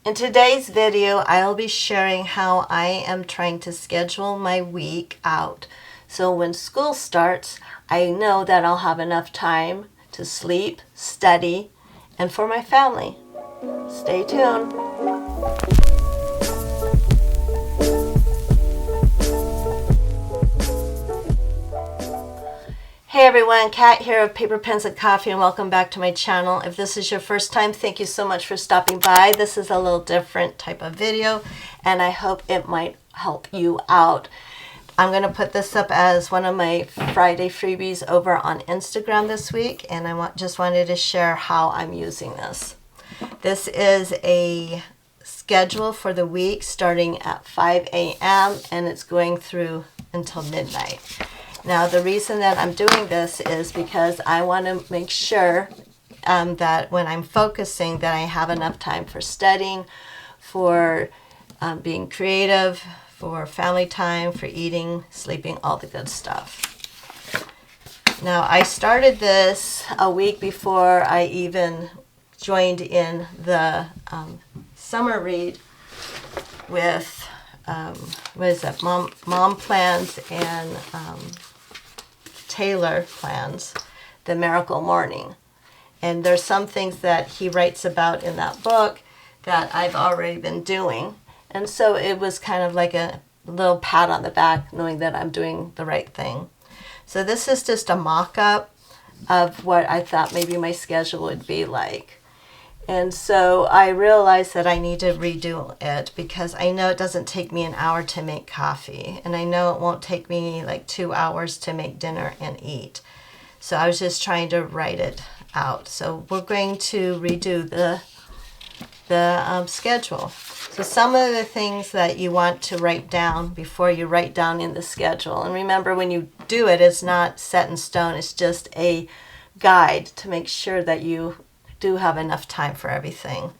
In today's video, I'll be sharing how I am trying to schedule my week out. So when school starts, I know that I'll have enough time to sleep, study, and for my family. Stay tuned. Hey everyone, Kat here of Paper, Pens, and Coffee, and welcome back to my channel. If this is your first time, thank you so much for stopping by. This is a little different type of video, and I hope it might help you out. I'm going to put this up as one of my Friday freebies over on Instagram this week, and I just wanted to share how I'm using this. This is a schedule for the week starting at 5 a.m. and it's going through until midnight. Now, the reason that I'm doing this is because I want to make sure that when I'm focusing that I have enough time for studying, for being creative, for family time, for eating, sleeping, all the good stuff. Now, I started this a week before I even joined in the summer read with, what is that, Mom Plans and Taylor Plans, The Miracle Morning. And there's some things that he writes about in that book that I've already been doing. And so it was kind of like a little pat on the back knowing that I'm doing the right thing. So this is just a mock-up of what I thought maybe my schedule would be like. And so I realized that I need to redo it because I know it doesn't take me an hour to make coffee. And I know it won't take me like 2 hours to make dinner and eat. So I was just trying to write it out. So we're going to redo the schedule. So some of the things that you want to write down before you write down in the schedule. And remember, when you do it, it's not set in stone. It's just a guide to make sure that you do have enough time for everything.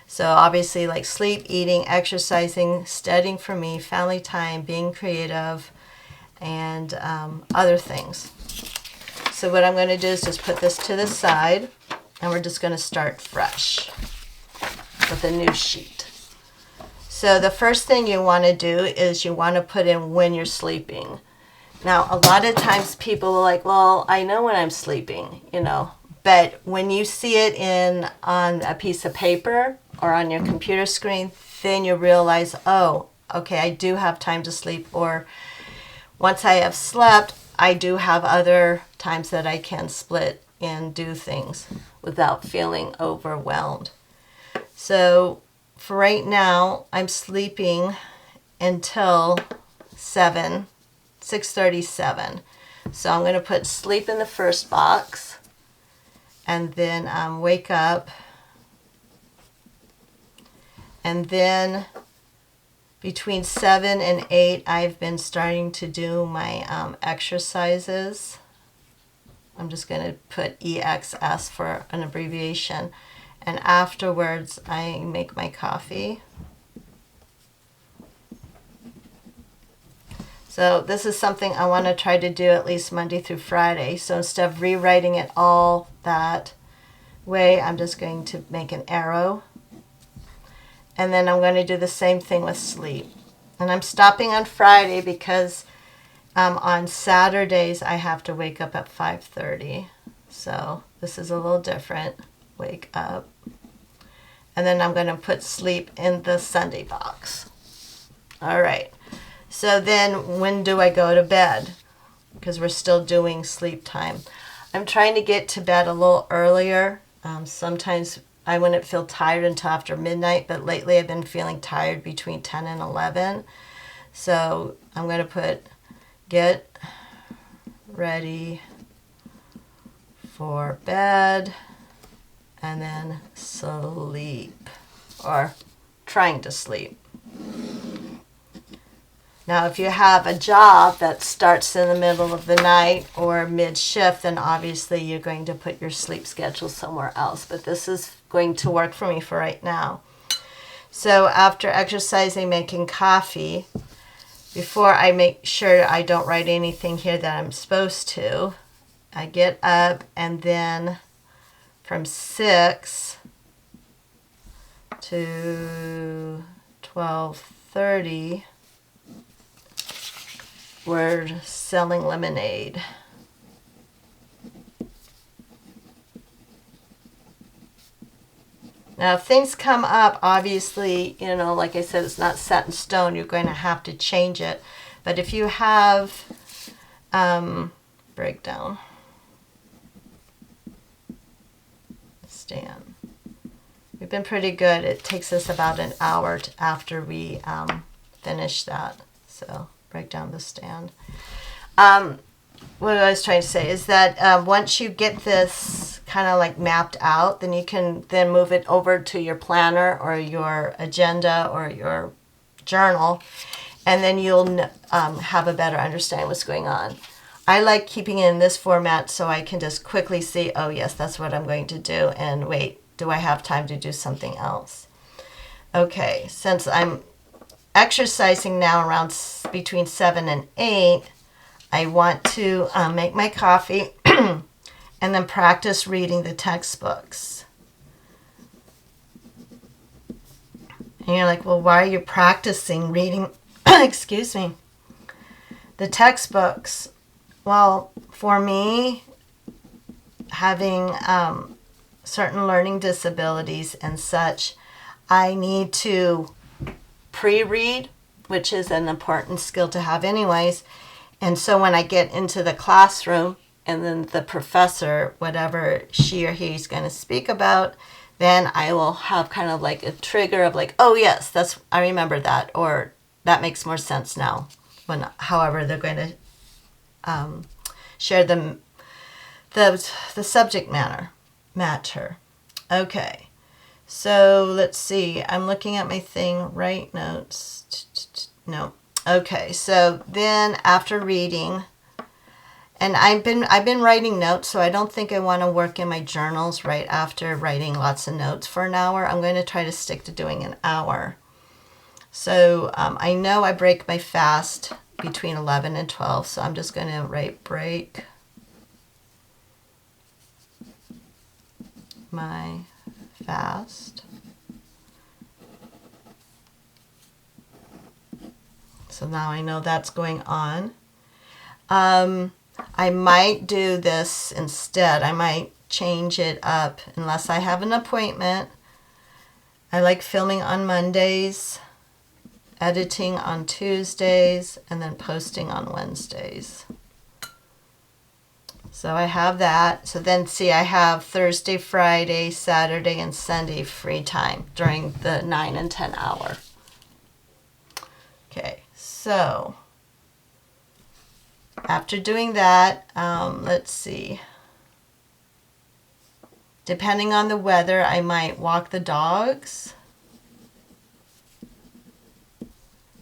So obviously, like sleep, eating, exercising, studying for me, family time, being creative, and other things. So what I'm going to do is just put this to the side, and we're just going to start fresh with a new sheet. So the first thing you want to do is you want to put in when you're sleeping. Now, a lot of times people are like, well, I know when I'm sleeping, But when you see it on a piece of paper or on your computer screen, then you realize, oh, okay, I do have time to sleep. Or once I have slept, I do have other times that I can split and do things without feeling overwhelmed. So for right now, I'm sleeping until 6:37. So I'm going to put sleep in the first box. And then wake up, and then between 7 and 8 I've been starting to do my exercises. I'm just going to put EXS for an abbreviation, and afterwards I make my coffee. So this is something I want to try to do at least Monday through Friday. So instead of rewriting it all that way, I'm just going to make an arrow. And then I'm going to do the same thing with sleep. And I'm stopping on Friday because on Saturdays I have to wake up at 5:30. So this is a little different. Wake up. And then I'm going to put sleep in the Sunday box. All right. So then when do I go to bed? Because we're still doing sleep time. I'm trying to get to bed a little earlier. Sometimes I wouldn't feel tired until after midnight, but lately I've been feeling tired between 10 and 11. So I'm going to put get ready for bed and then sleep, or trying to sleep. Now, if you have a job that starts in the middle of the night or mid-shift, then obviously you're going to put your sleep schedule somewhere else. But this is going to work for me for right now. So after exercising, making coffee, before I make sure I don't write anything here that I'm supposed to, I get up, and then from 6 to 12:30, we're selling lemonade. Now, if things come up, obviously, you know, like I said, it's not set in stone. You're going to have to change it. But if you have breakdown, stand. We've been pretty good. It takes us about an hour after we finish that. So break down the stand. What I was trying to say is that once you get this kind of like mapped out, then you can then move it over to your planner or your agenda or your journal, and then you'll have a better understanding of what's going on. I like keeping it in this format so I can just quickly see, oh yes, that's what I'm going to do, and wait, do I have time to do something else? Okay, since I'm exercising now around between 7 and 8, I want to make my coffee and then practice reading the textbooks. And you're like, well, why are you practicing reading, excuse me, the textbooks? Well, for me, having certain learning disabilities and such, I need to pre-read, which is an important skill to have anyways. And so when I get into the classroom and then the professor, whatever she or he's going to speak about, then I will have kind of like a trigger of like, oh yes, I remember that, or that makes more sense now. However they're going to share the subject matter. Okay, so let's see. I'm looking at my thing. Write notes. No. Okay, so then after reading, and I've been writing notes, so I don't think I want to work in my journals right after writing lots of notes for an hour. I'm going to try to stick to doing an hour. So I know I break my fast between 11 and 12, so I'm just going to write break my fast. So now I know that's going on. I might do this instead. I might change it up unless I have an appointment. I like filming on Mondays, editing on Tuesdays, and then posting on Wednesdays. So I have that. So then see, I have Thursday, Friday, Saturday, and Sunday free time during the 9 and 10 hour. Okay, so after doing that, let's see. Depending on the weather, I might walk the dogs.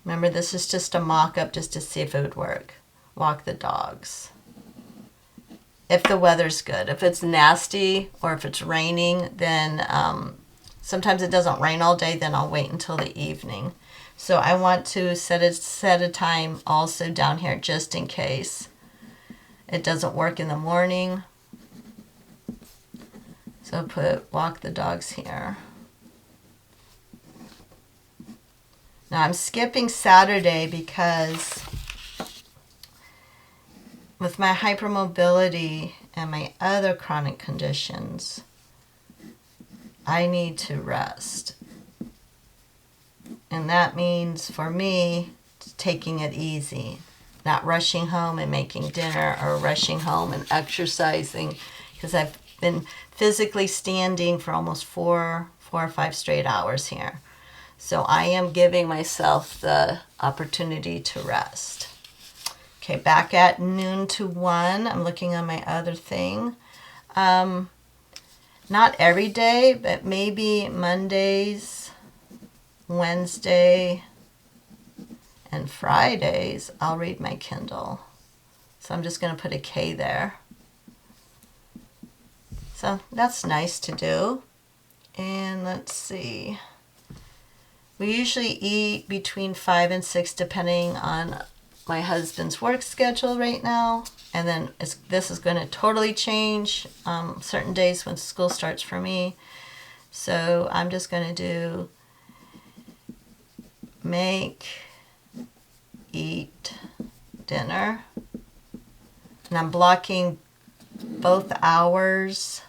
Remember, this is just a mock-up just to see if it would work. Walk the dogs. If the weather's good. If it's nasty or if it's raining, then sometimes it doesn't rain all day, then I'll wait until the evening. So I want to set a time also down here just in case it doesn't work in the morning. So put walk the dogs here. Now I'm skipping Saturday because with my hypermobility and my other chronic conditions, I need to rest. And that means for me taking it easy, not rushing home and making dinner or rushing home and exercising, because I've been physically standing for almost four or five straight hours here. So I am giving myself the opportunity to rest. Okay, back at noon to 1, I'm looking on my other thing. Not every day, but maybe Mondays, Wednesday, and Fridays, I'll read my Kindle. So I'm just going to put a K there. So that's nice to do. And let's see. We usually eat between 5 and 6 depending on my husband's work schedule right now. And then this is going to totally change certain days when school starts for me. So I'm just going to do make, eat dinner. And I'm blocking both hours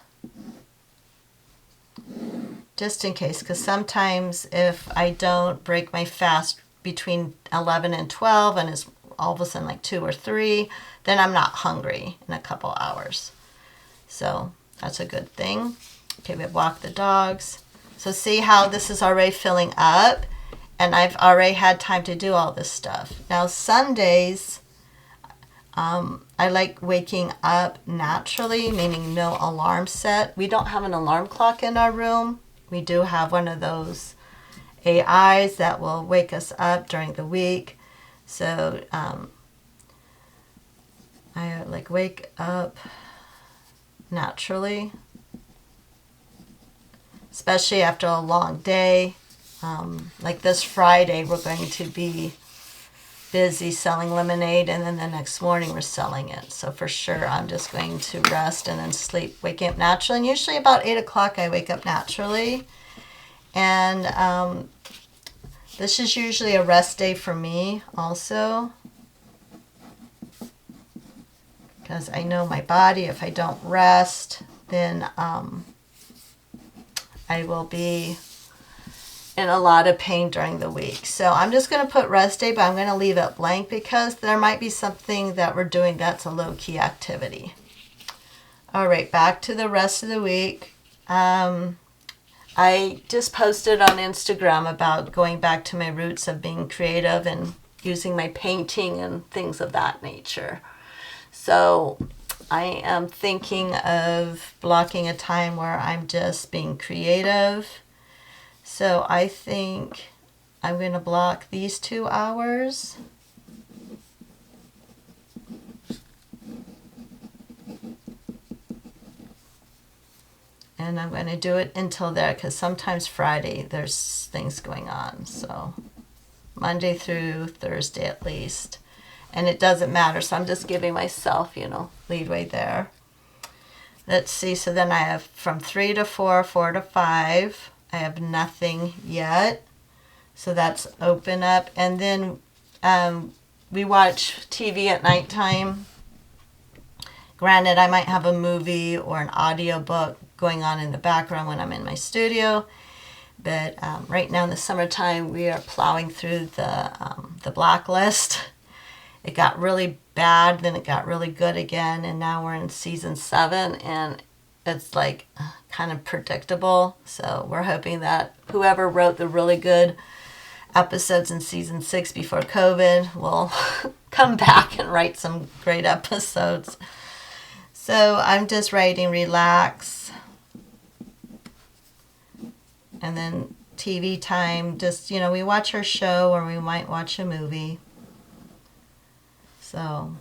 just in case, because sometimes if I don't break my fast between 11 and 12 and it's all of a sudden like 2 or 3, then I'm not hungry in a couple hours. So that's a good thing. Okay, we have walk the dogs. So see how this is already filling up, and I've already had time to do all this stuff. Now Sundays, I like waking up naturally, meaning no alarm set. We don't have an alarm clock in our room. We do have one of those AIs that will wake us up during the week. So I like wake up naturally, especially after a long day. Like this Friday, we're going to be busy selling lemonade, and then the next morning we're selling it. So for sure, I'm just going to rest and then sleep, waking up naturally. And usually about 8 o'clock, I wake up naturally. And this is usually a rest day for me also, because I know my body, if I don't rest, then I will be in a lot of pain during the week. So I'm just going to put rest day, but I'm going to leave it blank because there might be something that we're doing that's a low-key activity. All right, back to the rest of the week. I just posted on Instagram about going back to my roots of being creative and using my painting and things of that nature. So I am thinking of blocking a time where I'm just being creative. So I think I'm going to block these 2 hours. And I'm going to do it until there, because sometimes Friday there's things going on. So Monday through Thursday at least. And it doesn't matter. So I'm just giving myself, leadway there. Let's see. So then I have from 3 to 4, 4 to 5. I have nothing yet. So that's open up. And then we watch TV at nighttime. Granted, I might have a movie or an audio book going on in the background when I'm in my studio. But right now in the summertime, we are plowing through the Blacklist. It got really bad, then it got really good again, and now we're in season 7, and it's like kind of predictable. So we're hoping that whoever wrote the really good episodes in season 6 before COVID will come back and write some great episodes. So I'm just writing relax. And then TV time, just, we watch our show or we might watch a movie. So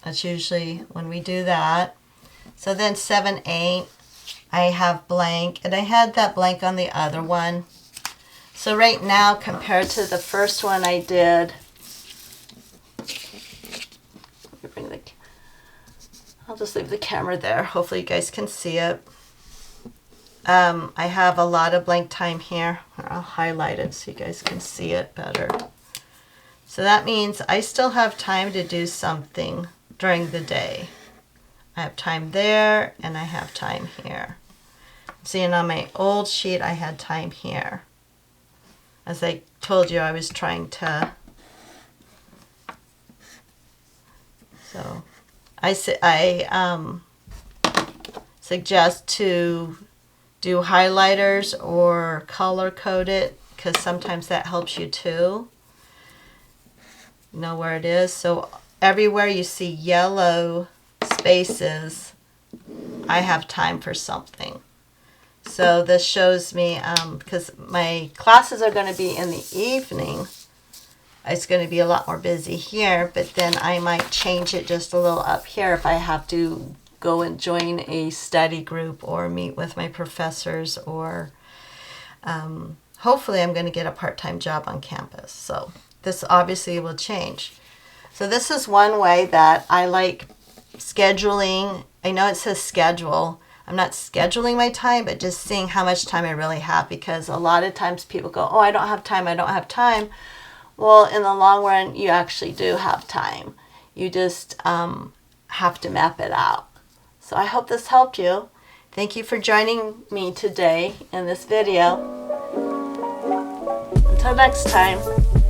that's usually when we do that. So then 7, 8, I have blank. And I had that blank on the other one. So right now, compared to the first one I did, I'll just leave the camera there. Hopefully you guys can see it. I have a lot of blank time here. I'll highlight it so you guys can see it better. So that means I still have time to do something during the day. I have time there and I have time here. Seeing on my old sheet, I had time here. As I told you, I was trying to... So I suggest to do highlighters or color code it, because sometimes that helps you too. Know where it is. So everywhere you see yellow spaces, I have time for something. So this shows me, because my classes are going to be in the evening, it's going to be a lot more busy here, but then I might change it just a little up here if I have to go and join a study group or meet with my professors, or hopefully I'm going to get a part-time job on campus. So this obviously will change. So this is one way that I like scheduling. I know it says schedule, I'm not scheduling my time, but just seeing how much time I really have, because a lot of times people go, oh, I don't have time, I don't have time. Well, in the long run, you actually do have time. You just have to map it out. So I hope this helped you. Thank you for joining me today in this video. Until next time.